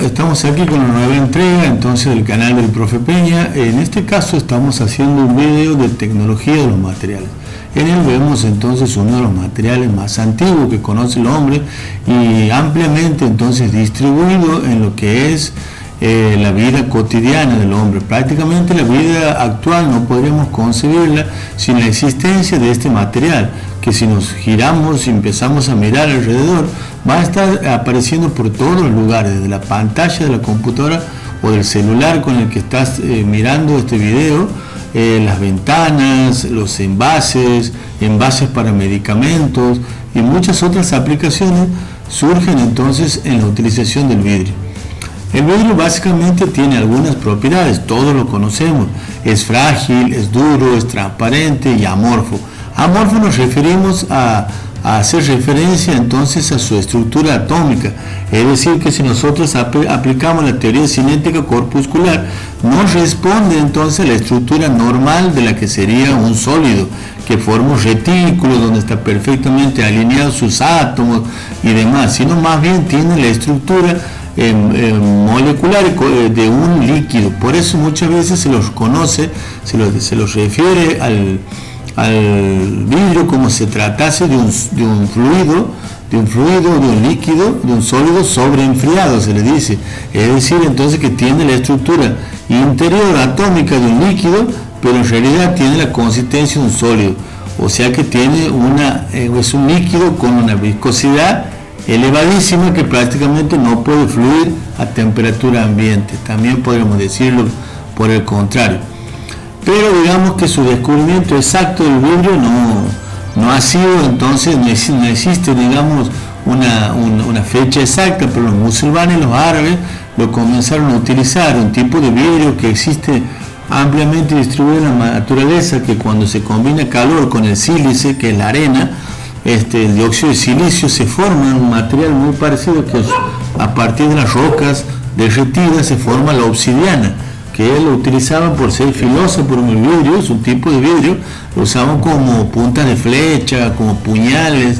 estamos aquí con una nueva entrega entonces del canal del Profe Peña. En este caso estamos haciendo un video de tecnología de los materiales. En él vemos entonces uno de los materiales más antiguos que conoce el hombre y ampliamente entonces distribuido en lo que es la vida cotidiana del hombre. Prácticamente la vida actual no podríamos concebirla sin la existencia de este material, que si nos giramos y empezamos a mirar alrededor, va a estar apareciendo por todos los lugares, desde la pantalla de la computadora o del celular con el que estás mirando este video, las ventanas, los envases para medicamentos y muchas otras aplicaciones surgen entonces en la utilización del vidrio. El vidrio básicamente tiene algunas propiedades, todos lo conocemos: es frágil, es duro, es transparente y amorfo. Amorfo nos referimos a hacer referencia entonces a su estructura atómica, es decir, que si nosotros aplicamos la teoría cinética corpuscular, no responde entonces a la estructura normal de la que sería un sólido, que forma un retículo donde está perfectamente alineados sus átomos y demás, sino más bien tiene la estructura molecular de un líquido. Por eso muchas veces se los conoce, se los refiere al vidrio como si se tratase de un fluido, de un líquido, de un sólido sobreenfriado, se le dice. Es decir, entonces que tiene la estructura interior atómica de un líquido, pero en realidad tiene la consistencia de un sólido. O sea que tiene es un líquido con una viscosidad elevadísima que prácticamente no puede fluir a temperatura ambiente. También podríamos decirlo por el contrario. Pero digamos que su descubrimiento exacto del vidrio no ha sido, entonces no existe digamos una fecha exacta, pero los musulmanes, los árabes, lo comenzaron a utilizar, un tipo de vidrio que existe ampliamente distribuido en la naturaleza, que cuando se combina calor con el sílice, que es la arena, el dióxido de silicio, se forma un material muy parecido, que a partir de las rocas derretidas se forma la obsidiana, que lo utilizaban por ser filosa, por el vidrio, es un tipo de vidrio, lo usaban como puntas de flecha, como puñales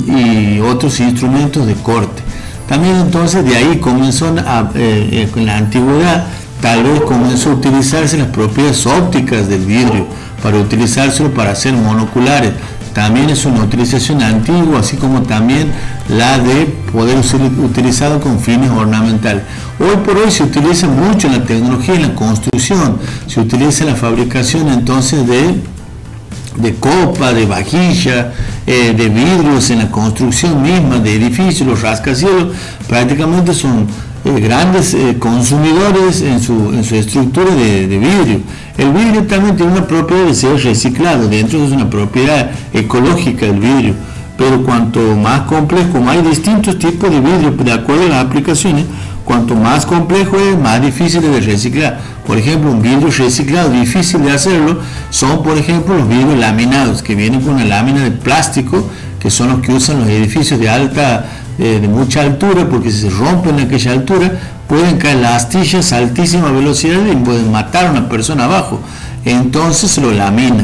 y otros instrumentos de corte. También entonces de ahí comenzó en la antigüedad, tal vez comenzó a utilizarse las propiedades ópticas del vidrio, para utilizárselo para hacer monoculares. También es una utilización antigua, así como también la de poder ser utilizado con fines ornamentales. Hoy por hoy se utiliza mucho en la tecnología, en la construcción, se utiliza en la fabricación entonces de copa, de vajilla, de vidrios en la construcción misma, de edificios. Los rascacielos prácticamente son grandes consumidores en su estructura de vidrio. El vidrio también tiene una propiedad de ser reciclado, dentro de una propiedad ecológica del vidrio, pero cuanto más complejo, como hay distintos tipos de vidrio de acuerdo a las aplicaciones, cuanto más complejo es, más difícil de reciclar. Por ejemplo, un vidrio reciclado difícil de hacerlo son, por ejemplo, los vidrios laminados, que vienen con una lámina de plástico, que son los que usan los edificios de mucha altura, porque si se rompen a aquella altura pueden caer las astillas a altísima velocidad y pueden matar a una persona abajo. Entonces se lo lamina.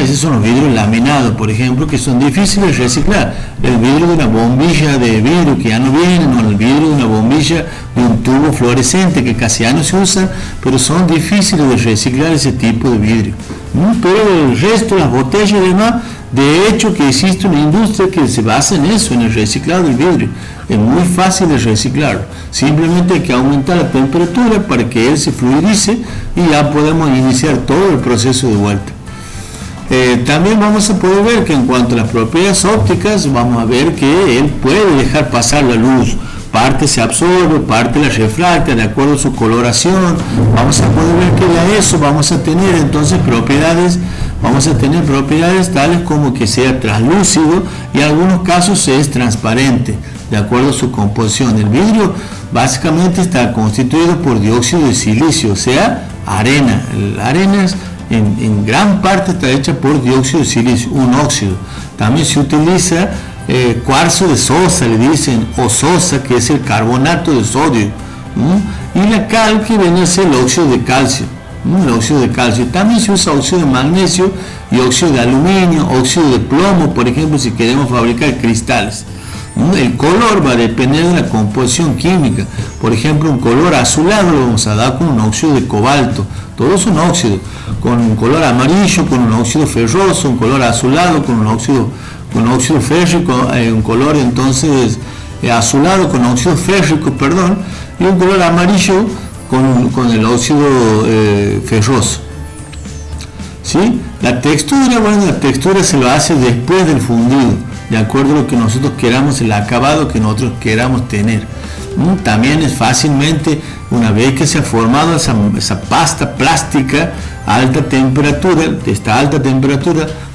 Esos son los vidrios laminados, por ejemplo, que son difíciles de reciclar. El vidrio de una bombilla de vidrio que ya no viene, o el vidrio de una bombilla de un tubo fluorescente que casi ya no se usa, pero son difíciles de reciclar ese tipo de vidrio. Pero el resto, las botellas y demás, de hecho que existe una industria que se basa en eso, en el reciclado del vidrio. Es muy fácil de reciclarlo, simplemente hay que aumentar la temperatura para que él se fluidice y ya podemos iniciar todo el proceso de vuelta. También vamos a poder ver que en cuanto a las propiedades ópticas, vamos a ver que él puede dejar pasar la luz. Parte se absorbe, parte la refracta de acuerdo a su coloración. Vamos a poder ver que de eso vamos a tener entonces propiedades tales como que sea translúcido y en algunos casos es transparente de acuerdo a su composición. El vidrio básicamente está constituido por dióxido de silicio, o sea, arena. La arena en gran parte está hecha por dióxido de silicio, un óxido. También se utiliza cuarzo de sosa, le dicen, o sosa, que es el carbonato de sodio, y la cal, que viene a ser el óxido de calcio. El óxido de calcio. También se usa óxido de magnesio y óxido de aluminio, óxido de plomo, por ejemplo, si queremos fabricar cristales. El color va a depender de la composición química. Por ejemplo, un color azulado lo vamos a dar con un óxido de cobalto. Todos son óxidos. Con un color amarillo, con un óxido ferroso, un color azulado, con un óxido férrico, un color entonces azulado con óxido férrico, perdón, y un color amarillo con el óxido ferroso. ¿Sí? La textura se lo hace después del fundido, de acuerdo a lo que nosotros queramos, el acabado que nosotros queramos tener. También es fácilmente, una vez que se ha formado esa pasta plástica a alta temperatura,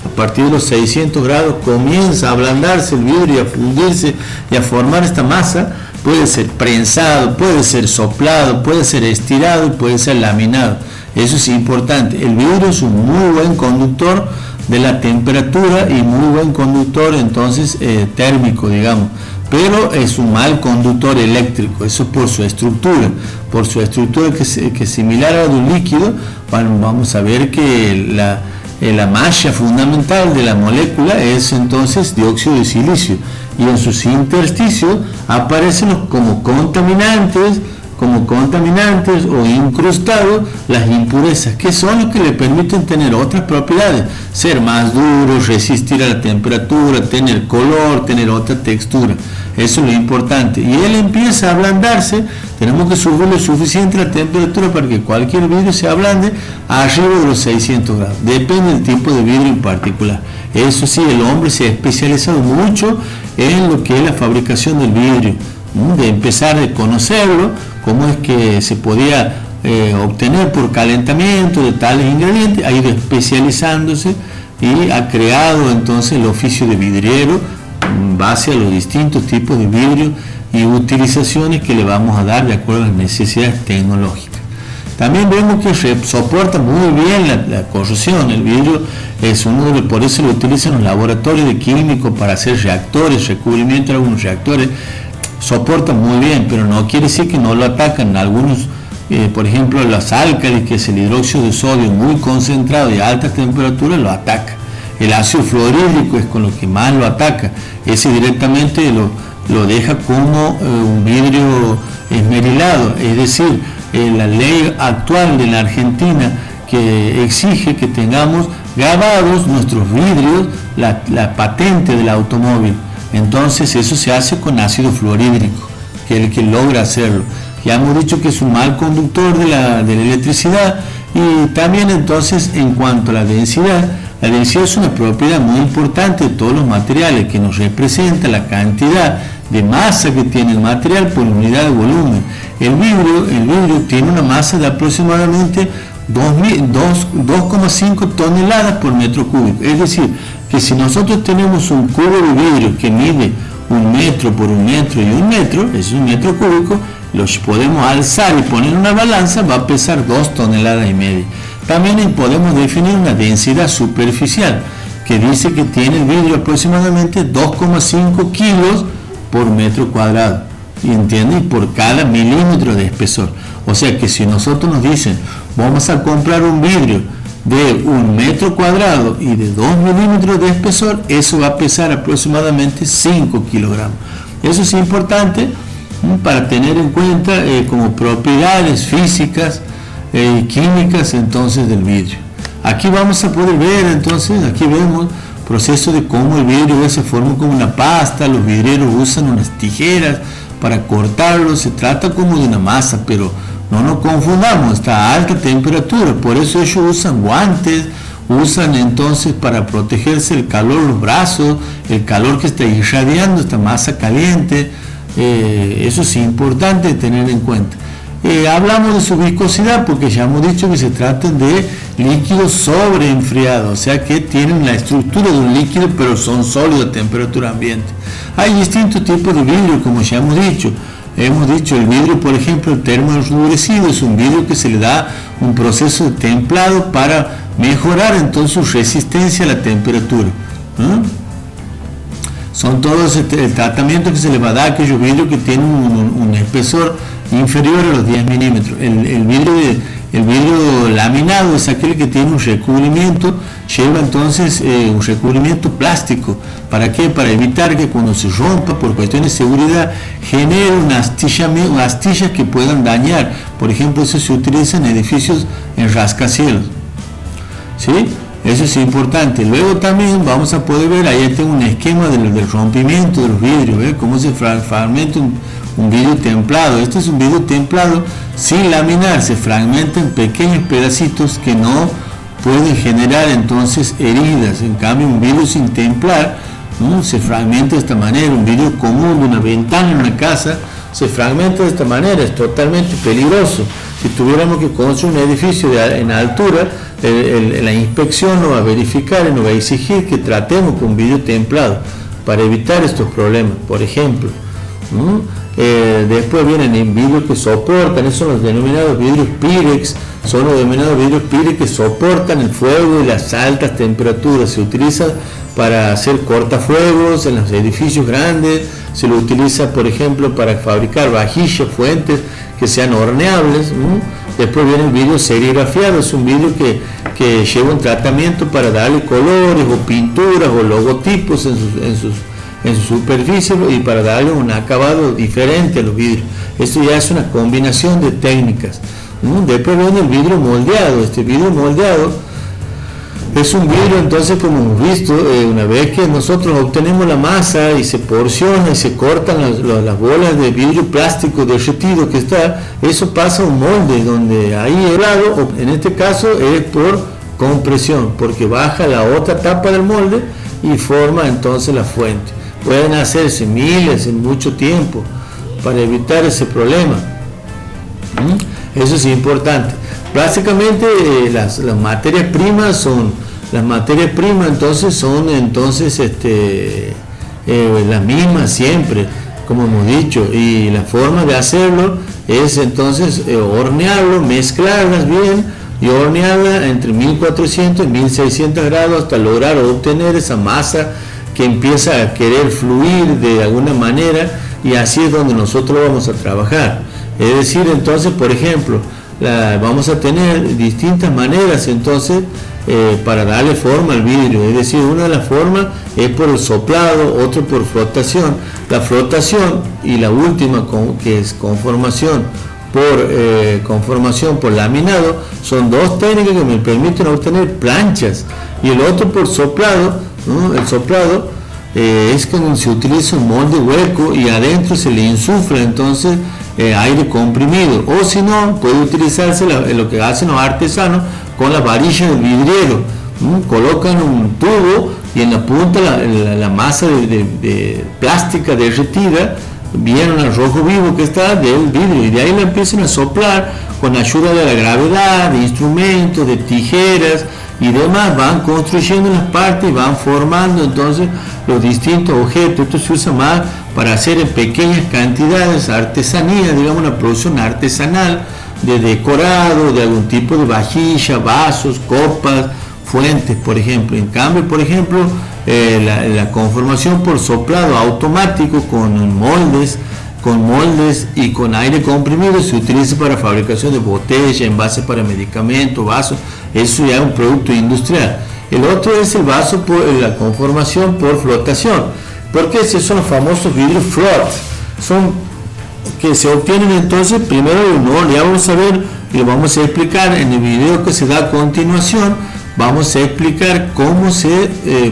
a partir de los 600 grados comienza a ablandarse el vidrio y a fundirse y a formar esta masa. Puede ser prensado, puede ser soplado, puede ser estirado y puede ser laminado. Eso es importante. El vidrio es un muy buen conductor de la temperatura y muy buen conductor entonces térmico, digamos, pero es un mal conductor eléctrico. Eso por su estructura que es similar a la de un líquido. Vamos a ver que la malla fundamental de la molécula es entonces dióxido de silicio, y en sus intersticios aparecen como contaminantes o incrustados las impurezas, que son los que le permiten tener otras propiedades, ser más duro, resistir a la temperatura, tener color, tener otra textura. Eso es lo importante. Y él empieza a ablandarse. Tenemos que subir lo suficiente la temperatura para que cualquier vidrio se ablande arriba de los 600 grados. Depende del tipo de vidrio en particular. Eso sí, el hombre se ha especializado mucho en lo que es la fabricación del vidrio, de empezar a conocerlo, cómo es que se podía obtener por calentamiento de tales ingredientes, ha ido especializándose y ha creado entonces el oficio de vidriero en base a los distintos tipos de vidrio y utilizaciones que le vamos a dar de acuerdo a las necesidades tecnológicas. También vemos que soporta muy bien la corrosión. El vidrio es por eso lo utilizan los laboratorios de químicos para hacer reactores, recubrimiento de algunos reactores. Soporta muy bien, pero no quiere decir que no lo atacan. Algunos, por ejemplo, los álcalis, que es el hidróxido de sodio muy concentrado y a alta temperatura, lo ataca. El ácido fluorhídrico es con lo que más lo ataca. Ese directamente lo deja como un vidrio esmerilado, es decir, la ley actual de la Argentina que exige que tengamos grabados nuestros vidrios, la patente del automóvil. Entonces eso se hace con ácido fluorhídrico, que es el que logra hacerlo. Ya hemos dicho que es un mal conductor de la electricidad. Y también entonces, en cuanto a la densidad es una propiedad muy importante de todos los materiales, que nos representa la cantidad de masa que tiene el material por unidad de volumen. El vidrio tiene una masa de aproximadamente 2,5 toneladas por metro cúbico. Es decir, que si nosotros tenemos un cubo de vidrio que mide 1 metro por 1 metro y 1 metro, es 1 metro cúbico, los podemos alzar y poner en una balanza, va a pesar 2,5 toneladas. También podemos definir una densidad superficial, que dice que tiene el vidrio aproximadamente 2,5 kilos por metro cuadrado, ¿entiendes? Y por cada milímetro de espesor. O sea que si nosotros nos dicen, vamos a comprar un vidrio de 1 metro cuadrado y de 2 milímetros de espesor, eso va a pesar aproximadamente 5 kilogramos. Eso es importante para tener en cuenta como propiedades físicas y químicas entonces del vidrio. Aquí vamos a poder ver entonces, aquí vemos proceso de cómo el vidrio se forma como una pasta. Los vidrieros usan unas tijeras para cortarlo. Se trata como de una masa, pero no nos confundamos, está a alta temperatura, por eso ellos usan guantes, usan entonces para protegerse el calor los brazos, el calor que está irradiando esta masa caliente. Eso es importante tener en cuenta. Hablamos de su viscosidad porque ya hemos dicho que se trata de líquidos sobreenfriados, o sea que tienen la estructura de un líquido pero son sólidos a temperatura ambiente. Hay distintos tipos de vidrio, como ya hemos dicho. El vidrio, por ejemplo, el termoendurecido, es un vidrio que se le da un proceso de templado para mejorar entonces su resistencia a la temperatura. Son todos el tratamiento que se le va a dar a aquellos vidrios que tienen un espesor inferior a los 10 milímetros. El vidrio El vidrio laminado es aquel que tiene un recubrimiento, lleva entonces un recubrimiento plástico. ¿Para qué? Para evitar que cuando se rompa por cuestiones de seguridad genere unas astillas que puedan dañar. Por ejemplo, eso se utiliza en edificios en rascacielos. ¿Sí? Eso es importante. Luego también vamos a poder ver, ahí tengo un esquema del rompimiento de los vidrios, ¿ve? Cómo se fragmenta un vidrio templado. Este es un vidrio templado sin laminar, se fragmenta en pequeños pedacitos que no pueden generar entonces heridas. En cambio, un vidrio sin templar, ¿no?, se fragmenta de esta manera. Un vidrio común de una ventana en una casa se fragmenta de esta manera, es totalmente peligroso. Si tuviéramos que construir un edificio en altura, la inspección nos va a verificar y nos va a exigir que tratemos con vidrio templado para evitar estos problemas, por ejemplo. Después vienen vidrios que soportan, esos son los denominados vidrios Pirex, son los denominados vidrios Pirex que soportan el fuego y las altas temperaturas. Se utiliza para hacer cortafuegos en los edificios grandes, se lo utiliza, por ejemplo, para fabricar vajillas, fuentes que sean horneables. Después viene el vidrio serigrafiado, es un vidrio que lleva un tratamiento para darle colores o pinturas o logotipos en su superficie y para darle un acabado diferente a los vidrios. Esto ya es una combinación de técnicas. Después viene el vidrio moldeado. Este vidrio moldeado es un vidrio, entonces, como hemos visto, una vez que nosotros obtenemos la masa y se porciona y se cortan las bolas de vidrio plástico derretido que está, eso pasa a un molde donde ahí helado, o en este caso es por compresión, porque baja la otra tapa del molde y forma entonces la fuente. Pueden hacerse miles en mucho tiempo para evitar ese problema. Eso es importante. Básicamente las materias primas son las mismas siempre, como hemos dicho, y la forma de hacerlo es entonces hornearlo, mezclarlas bien y hornearlas entre 1400 y 1600 grados hasta lograr obtener esa masa que empieza a querer fluir de alguna manera, y así es donde nosotros vamos a trabajar. Es decir, entonces, por ejemplo, vamos a tener distintas maneras entonces para darle forma al vidrio. Es decir, una de las formas es por el soplado, otra por flotación. La flotación y la última, que es conformación por laminado, son dos técnicas que me permiten obtener planchas. Y el otro por soplado, ¿no? El soplado es cuando se utiliza un molde hueco y adentro se le insufla entonces aire comprimido, o si no, puede utilizarse lo que hacen los artesanos con la varilla del vidriero. Colocan un tubo y en la punta la masa de plástica derretida, bien al rojo vivo que está del vidrio, y de ahí la empiezan a soplar con ayuda de la gravedad, de instrumentos, de tijeras y demás. Van construyendo las partes y van formando entonces los distintos objetos. Esto se usa más para hacer en pequeñas cantidades artesanía, digamos una producción artesanal de decorado, de algún tipo de vajilla, vasos, copas, fuentes, por ejemplo. En cambio, por ejemplo, la conformación por soplado automático con moldes y con aire comprimido se utiliza para fabricación de botellas, envases para medicamentos, vasos. Eso ya es un producto industrial. El otro es el vaso por la conformación por flotación, porque esos son los famosos vidrios float, son que se obtienen entonces primero de un horno. Ya vamos a ver y lo vamos a explicar en el video que se da a continuación. Vamos a explicar cómo se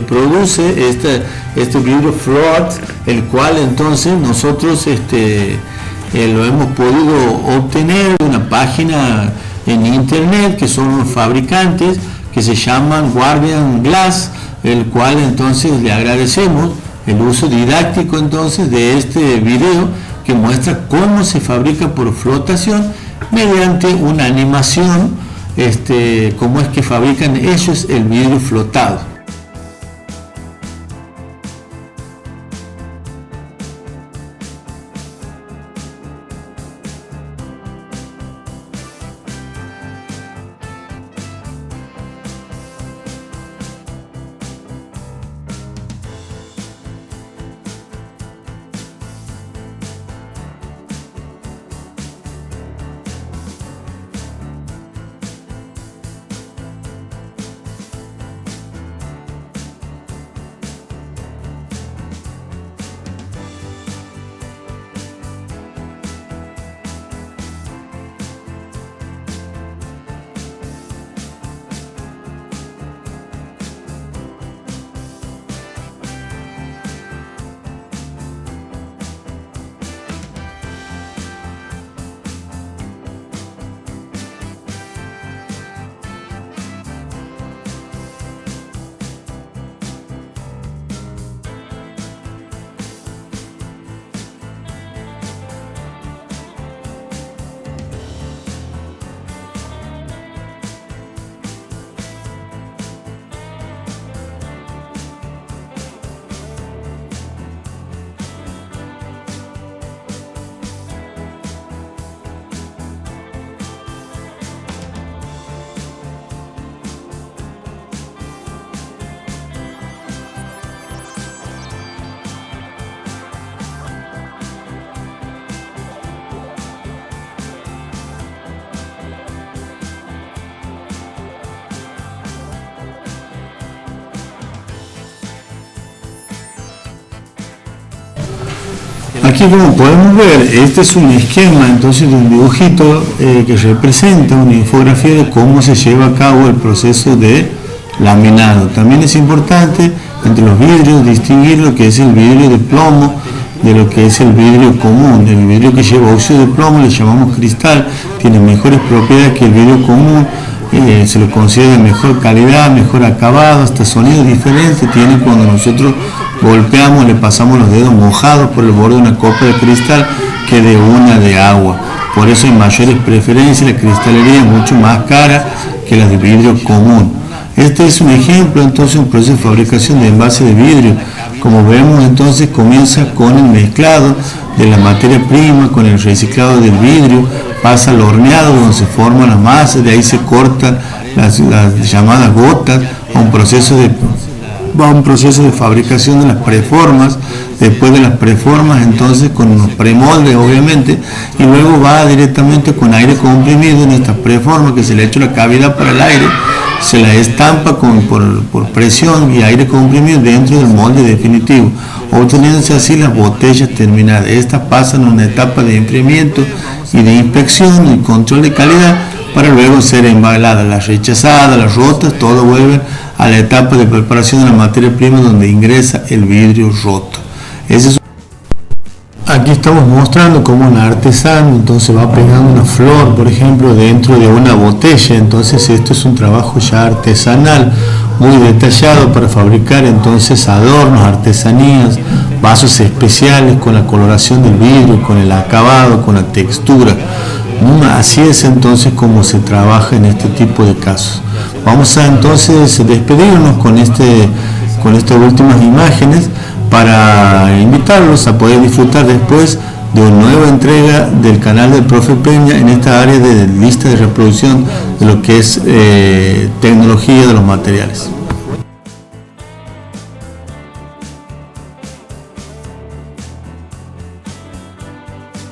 produce este vidrio float, el cual entonces nosotros lo hemos podido obtener de una página en internet que son los fabricantes que se llaman Guardian Glass, el cual entonces le agradecemos el uso didáctico entonces de este video que muestra cómo se fabrica por flotación mediante una animación, cómo es que fabrican ellos el vidrio flotado. Aquí, como podemos ver, este es un esquema entonces de un dibujito que representa una infografía de cómo se lleva a cabo el proceso de laminado. También es importante entre los vidrios distinguir lo que es el vidrio de plomo de lo que es el vidrio común. El vidrio que lleva óxido de plomo le llamamos cristal, tiene mejores propiedades que el vidrio común, se lo considera de mejor calidad, mejor acabado, hasta sonidos diferentes tiene cuando nosotros golpeamos, le pasamos los dedos mojados por el borde de una copa de cristal que de una de agua. Por eso hay mayores preferencias, la cristalería es mucho más cara que la de vidrio común. Este es un ejemplo, entonces, un proceso de fabricación de envase de vidrio. Como vemos, entonces, comienza con el mezclado de la materia prima, con el reciclado del vidrio, pasa al horneado donde se forma la masa, de ahí se cortan las llamadas gotas, a un proceso de fabricación de las preformas. Después de las preformas, entonces, con los premoldes, obviamente, y luego va directamente con aire comprimido en estas preformas, que se le echa la cavidad para el aire, se la estampa por presión y aire comprimido dentro del molde definitivo, obteniéndose así las botellas terminadas. Estas pasan a una etapa de enfriamiento y de inspección y control de calidad para luego ser embaladas. Las rechazadas, las rotas, todo vuelve a la etapa de preparación de la materia prima donde ingresa el vidrio roto. Aquí estamos mostrando cómo un artesano entonces va pegando una flor, por ejemplo, dentro de una botella. Entonces esto es un trabajo ya artesanal, muy detallado para fabricar entonces adornos, artesanías, vasos especiales con la coloración del vidrio, con el acabado, con la textura. Así es entonces como se trabaja en este tipo de casos. Vamos a entonces despedirnos con estas últimas imágenes, para invitarlos a poder disfrutar después de una nueva entrega del canal del Profe Peña en esta área de lista de reproducción de lo que es tecnología de los materiales.